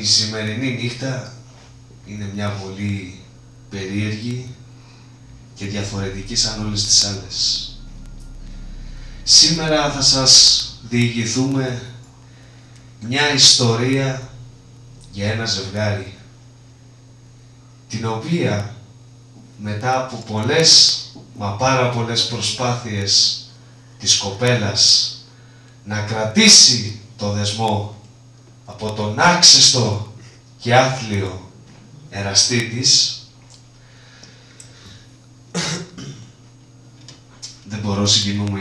Η σημερινή νύχτα είναι μια πολύ περίεργη και διαφορετική σαν όλες τις άλλες. Σήμερα θα σας διηγηθούμε μια ιστορία για ένα ζευγάρι, την οποία μετά από πολλές, μα πάρα πολλές προσπάθειες της κοπέλας να κρατήσει το δεσμό από τον άξιστο και άθλιο εραστή της, δεν μπορώ, συγκινούμε,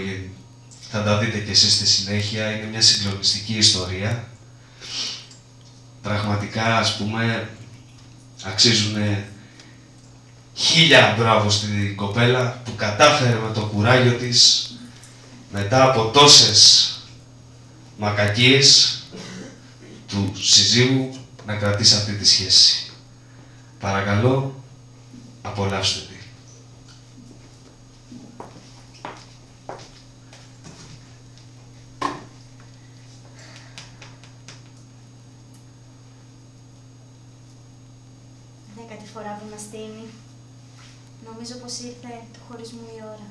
θα τα δείτε κι εσείς στη συνέχεια. Είναι μια συγκλονιστική ιστορία. Πραγματικά, ας πούμε, αξίζουν 1000 μπράβο στην κοπέλα που κατάφερε με το κουράγιο της, μετά από τόσες μακακίες του συζύγου, να κρατήσει αυτή τη σχέση. Παρακαλώ, απολαύστε τη. Δέκατη φορά που μας στείνει. Νομίζω πως ήρθε του χωρισμού η ώρα.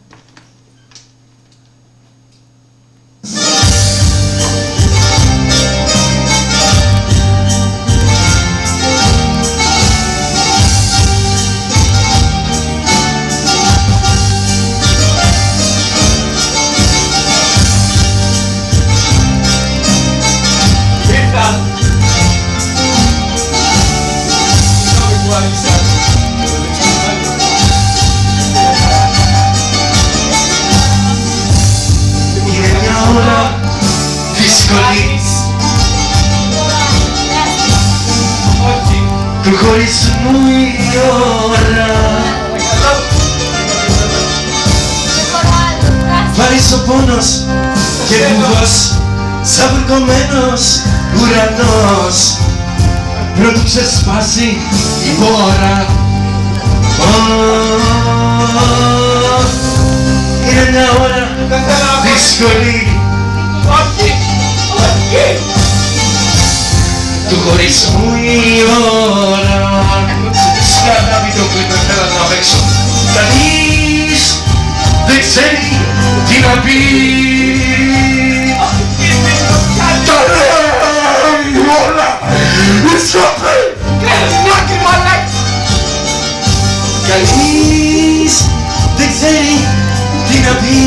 Του χωρισμού η ώρα, βαρύς ο πόνος και βουβός σαν βουρκωμένος ουρανός, πρώτου ξεσπάσει η πόρα. Είναι μια ώρα δύσκολη του χωρισμού η ώρα. Σκάτα μην το πείτε, θέλω να παίξω. Κανείς δεν ξέρει τι να πει. Τα λέει όλα η σιωπή. Κανείς δεν ξέρει τι να πει.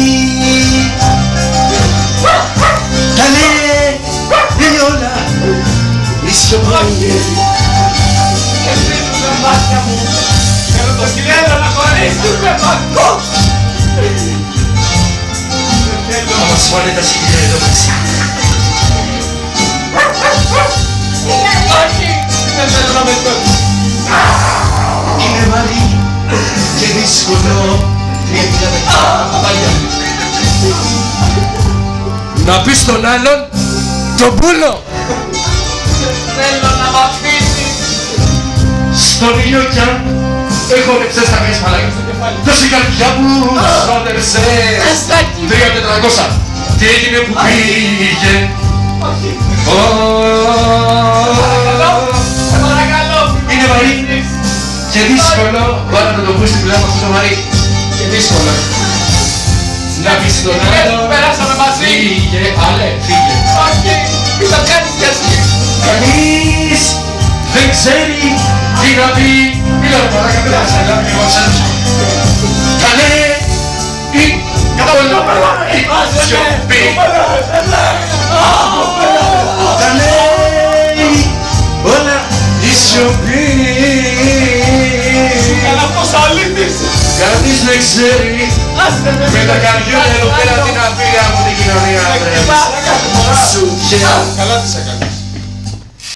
Τα λέει όλα η σιωπή. Κλείνουν τα μάτια μου. Θέλω το σκυλέτο να χωρίσουν με παγκούς. Όμως πάνε τα σκυλέτο μέσα. Όχι, δεν θέλω να με τόξεις. Είναι βαρύ και δύσκολο να πεις στον άλλον τον πούλο. Θέλω να μ' αφήσεις. στον ήλιο κι αν έχω λεπτές τα μες μαλάκια στο κεφάλι. Δώσε η καρδιά μου σώτερσε 3.400. Τι έγινε που πήγε. Όχι. Παρακαλώ. Είναι βαρύ και δύσκολο. Βάλα να το πεις στην πλάμα αυτό το βαρύ και δύσκολο. Να πεις στον άλλο. Περάσαμε μαζί. Φύγε, άλλε, φύγε. Όχι, μη το κάνεις κι εσύ. Κανείς δεν ξέρει τι να πει. Μίλα ρε παράκα, μην θα σε λάβει εγώ σένος. Καλέ η σιωπή. Καλέ όλα η σιωπή. Καλά αυτός αλήτης. Κανείς δεν ξέρει με τα καρδιόλια εδώ πέρα την αφήρια από την κοινωνία. Σου χαίρω. Καλά τι σε έκανε.